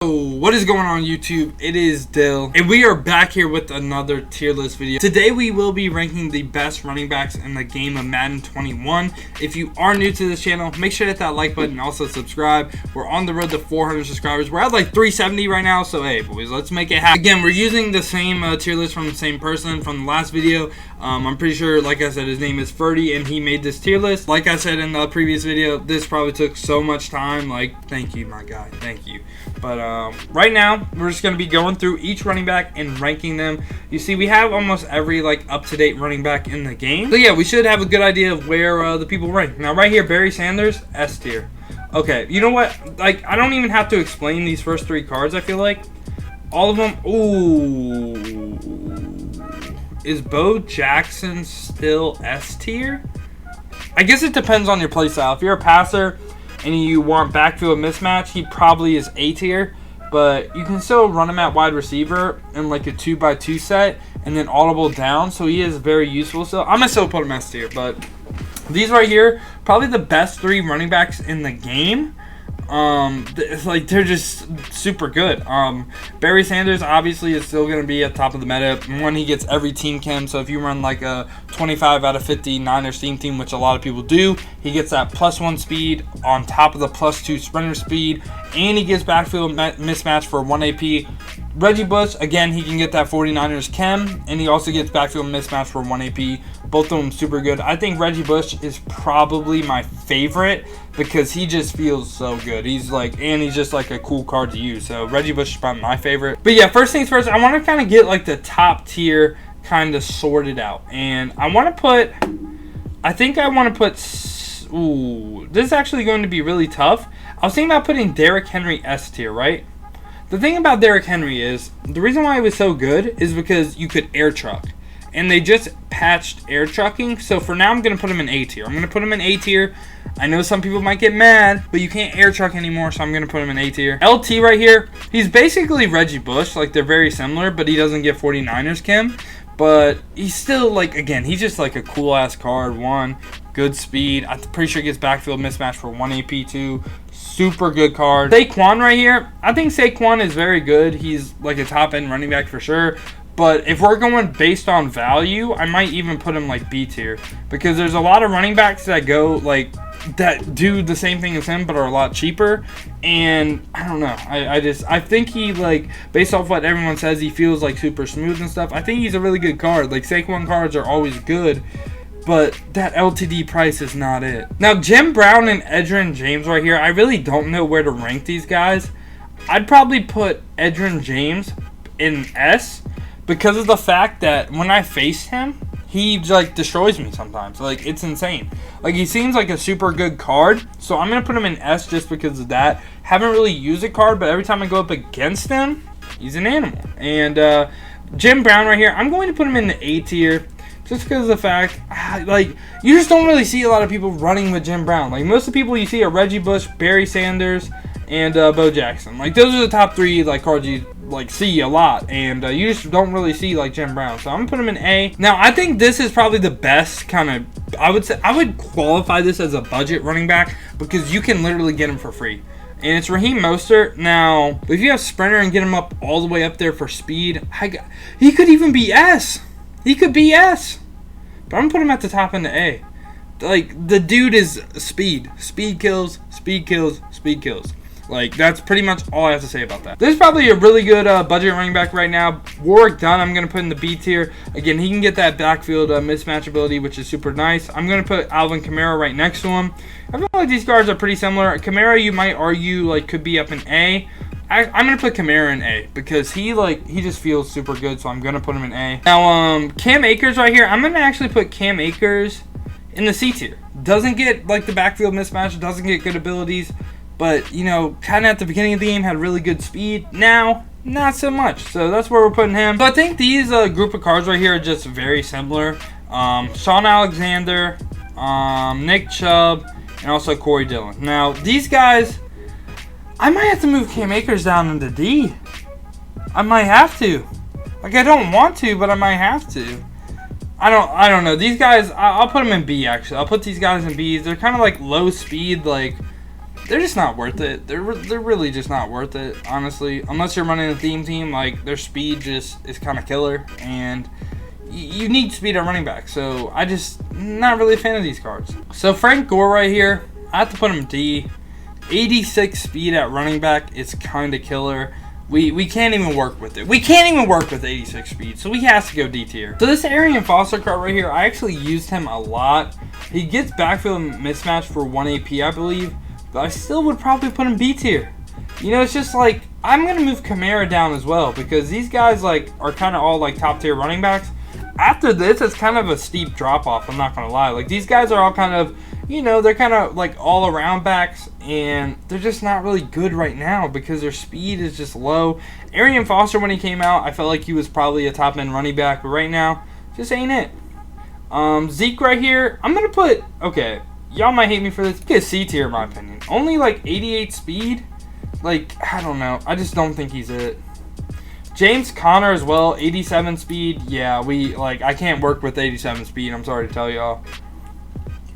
What is going on YouTube? It is Dill, and we are back here with another tier list video. Today we will be ranking the best running backs in the game of Madden 21. If you are new to this channel, make sure to hit that like button and also subscribe. We're on the road to 400 subscribers. We're at like 370 right now, so hey boys, let's make it happen. Again, we're using the same tier list from the same person from the last video. I'm pretty sure, like I said, his name is Ferdy, and he made this tier list. Like I said in the previous video, this probably took so much time. Like, thank you, my guy, thank you. But right now, we're just going to be going through each running back and ranking them. You see, we have almost every like up-to-date running back in the game. So yeah, we should have a good idea of where the people rank. Now right here, Barry Sanders, S tier. Okay, you know what? Like, I don't even have to explain these first three cards, I feel like. All of them. Ooh. Is Bo Jackson still S tier? I guess it depends on your playstyle. If you're a passer and you want backfield mismatch, he probably is A tier, but you can still run him at wide receiver in like a 2x2 set and then audible down, so he is very useful. So I'm gonna still put him S tier, but these right here, probably the best three running backs in the game. It's like they're just super good. Barry Sanders obviously is still going to be at top of the meta. One, he gets every team chem, so if you run like a 25 out of 50 Niners team, which a lot of people do, he gets that +1 speed on top of the +2 sprinter speed, and he gets backfield mismatch for 1 AP. Reggie Bush, again, he can get that 49ers chem, and he also gets backfield mismatch for 1 AP. Both of them super good. I think Reggie Bush is probably my favorite because he just feels so good. He's like, and he's just like a cool card to use. So Reggie Bush is probably my favorite. But yeah, first things first, I want to kind of get like the top tier kind of sorted out. And I want to put, ooh, this is actually going to be really tough. I was thinking about putting Derrick Henry S tier, right? The thing about Derrick Henry is, the reason why he was so good is because you could air truck. And they just patched air trucking. So for now, I'm going to put him in A tier. I'm going to put him in A tier. I know some people might get mad, but you can't air truck anymore, so I'm going to put him in A tier. LT right here, he's basically Reggie Bush. Like, they're very similar, but he doesn't get 49ers chem. But he's still, like, again, he's just like a cool-ass card. One, good speed. I'm pretty sure he gets backfield mismatch for 1 AP too. Super good card. Saquon right here, I think Saquon is very good. He's like a top-end running back for sure. But if we're going based on value, I might even put him like B tier. Because there's a lot of running backs that go like, that do the same thing as him but are a lot cheaper. And I don't know. I think he, like, based off what everyone says, he feels like super smooth and stuff. I think he's a really good card. Like, Saquon cards are always good, but that LTD price is not it. Now, Jim Brown and Edgerrin James right here, I really don't know where to rank these guys. I'd probably put Edgerrin James in S because of the fact that when I face him, he like destroys me sometimes. Like, it's insane. Like, he seems like a super good card, so I'm gonna put him in S just because of that. Haven't really used a card, but every time I go up against him, he's an animal. And Jim Brown right here, I'm going to put him in the A tier. Just because of the fact, like, you just don't really see a lot of people running with Jim Brown. Like, most of the people you see are Reggie Bush, Barry Sanders, and Bo Jackson. Like, those are the top three, like, cards you, like, see a lot. And you just don't really see, like, Jim Brown. So I'm going to put him in A. Now, I think this is probably the best kind of, I would qualify this as a budget running back because you can literally get him for free. And it's Raheem Mostert. Now, if you have Sprinter and get him up all the way up there for speed, he could even be S. He could be S. But I'm going to put him at the top in the A. Like, the dude is speed. Speed kills, speed kills, speed kills. Like, that's pretty much all I have to say about that. This is probably a really good budget running back right now. Warwick Dunn, I'm going to put in the B tier. Again, he can get that backfield mismatch ability, which is super nice. I'm going to put Alvin Kamara right next to him. I feel like these cards are pretty similar. Kamara, you might argue, like, could be up in A. I'm going to put Kamara in A because he just feels super good, so I'm going to put him in A. Now, Cam Akers right here, I'm going to actually put Cam Akers in the C tier. Doesn't get, like, the backfield mismatch, doesn't get good abilities, but, you know, kind of at the beginning of the game had really good speed. Now, not so much, so that's where we're putting him. So I think these group of cards right here are just very similar. Sean Alexander, Nick Chubb, and also Corey Dillon. Now, these guys, I might have to move Cam Akers down into D. I might have to. Like, I don't want to, but I might have to. I don't know. These guys, I'll put them in B, actually. I'll put these guys in Bs. They're kind of like low speed, like they're just not worth it. They're really just not worth it, honestly. Unless you're running a theme team, like their speed just is kind of killer, and you need speed at running back. So I just not really a fan of these cards. So Frank Gore right here, I have to put him D. 86 speed at running back is kind of killer. We can't even work with it. We can't even work with 86 speed, so he has to go D tier. So this Arian Foster card right here, I actually used him a lot. He gets backfield mismatch for 1 AP, I believe, but I still would probably put him B tier. You know, it's just like, I'm going to move Kamara down as well, because these guys like are kind of all like top tier running backs. After this, it's kind of a steep drop off, I'm not going to lie. Like, these guys are all kind of, you know, they're kind of like all around backs, and they're just not really good right now because their speed is just low. Arian Foster, when he came out, I felt like he was probably a top end running back, but right now, just ain't it. Zeke right here, I'm going to put, okay, y'all might hate me for this, get C tier in my opinion. Only like 88 speed, like, I don't know, I just don't think he's it. James Conner as well, 87 speed, yeah, I can't work with 87 speed, I'm sorry to tell y'all.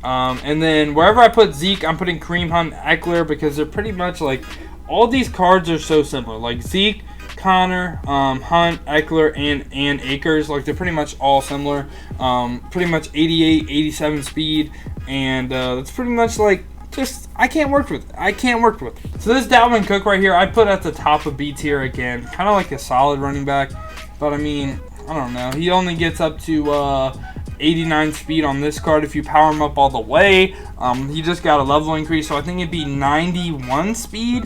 And then wherever I put Zeke, I'm putting Kareem Hunt, Eckler, because they're pretty much like, all these cards are so similar. Like Zeke, Connor, Hunt, Eckler, and Akers, like they're pretty much all similar. Pretty much 88, 87 speed, and that's pretty much like, just, I can't work with it. I can't work with it. So this Dalvin Cook right here, I put at the top of B tier again. Kind of like a solid running back, but I mean, I don't know. He only gets up to 89 speed on this card if you power him up all the way. He just got a level increase, so I think it'd be 91 speed,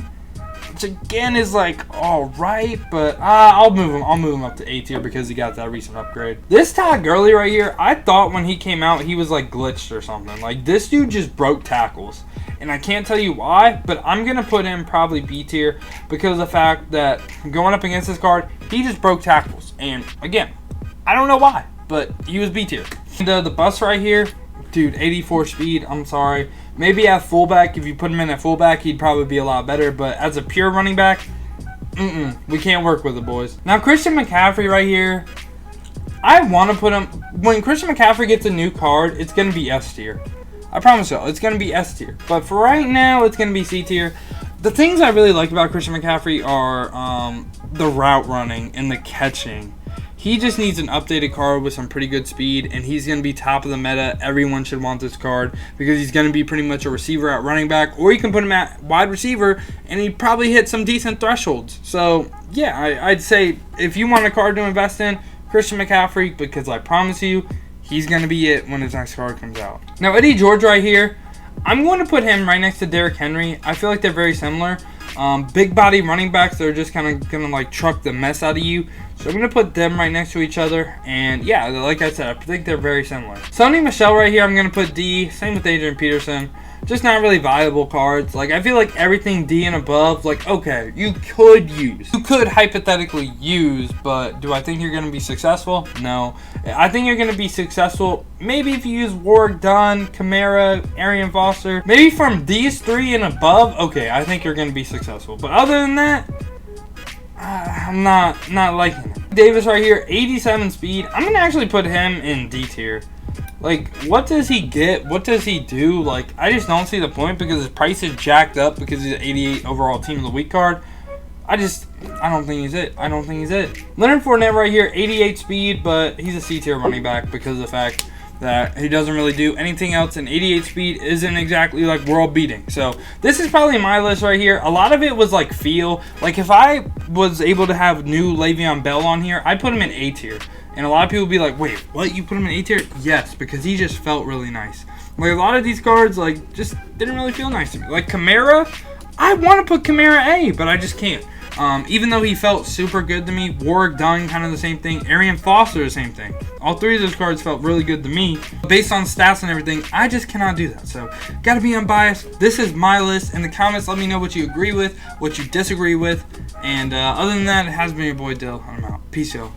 which again is like all right, but I'll move him up to A tier because he got that recent upgrade. This Todd Gurley right here, I thought when he came out he was like glitched or something. Like, this dude just broke tackles, and I can't tell you why, but I'm gonna put him probably B tier because of the fact that going up against this card, he just broke tackles, and again, I don't know why, but he was B tier. And the bus right here, dude, 84 speed, I'm sorry. Maybe at fullback, if you put him in at fullback, he'd probably be a lot better. But as a pure running back, we can't work with it, boys. Now, Christian McCaffrey right here, I want to put him, when Christian McCaffrey gets a new card, it's going to be S tier. I promise y'all, it's going to be S tier. But for right now, it's going to be C tier. The things I really like about Christian McCaffrey are the route running and the catching. He just needs an updated card with some pretty good speed, and he's going to be top of the meta. Everyone should want this card because he's going to be pretty much a receiver at running back, or you can put him at wide receiver, and he'd probably hit some decent thresholds. So, yeah, I'd say if you want a card to invest in, Christian McCaffrey, because I promise you, he's going to be it when his next card comes out. Now, Eddie George right here, I'm going to put him right next to Derrick Henry. I feel like they're very similar. Big body running backs, they're just kind of going to like truck the mess out of you. So I'm going to put them right next to each other. And yeah, like I said, I think they're very similar. Sonny Michel right here, I'm going to put D. Same with Adrian Peterson. Just not really viable cards. Like, I feel like everything D and above, like, okay, you could use. You could hypothetically use, but do I think you're going to be successful? No. I think you're going to be successful maybe if you use Warwick Dunn, Kamara, Arian Foster. Maybe from these three and above, okay, I think you're going to be successful. But other than that, I'm not liking it. Davis right here, 87 speed. I'm going to actually put him in D tier. Like, what does he get? What does he do? Like, I just don't see the point because his price is jacked up because he's an 88 overall team of the week card. I don't think he's it. I don't think he's it. Leonard Fournette right here, 88 speed, but he's a C tier running back because of the fact that he doesn't really do anything else, and 88 speed isn't exactly like world beating. So this is probably my list right here. A lot of it was like feel. Like, if I was able to have new Le'Veon Bell on here, I'd put him in A tier. And a lot of people would be like, wait, what? You put him in A tier? Yes, because he just felt really nice. Like, a lot of these cards, like, just didn't really feel nice to me. Like, Kamara, I want to put Kamara A, but I just can't. Even though he felt super good to me. Warwick Dunn, kind of the same thing. Arian Foster, the same thing. All three of those cards felt really good to me. Based on stats and everything, I just cannot do that. So, gotta be unbiased. This is my list. In the comments, let me know what you agree with, what you disagree with. And other than that, it has been your boy Dill. I'm out. Peace, y'all.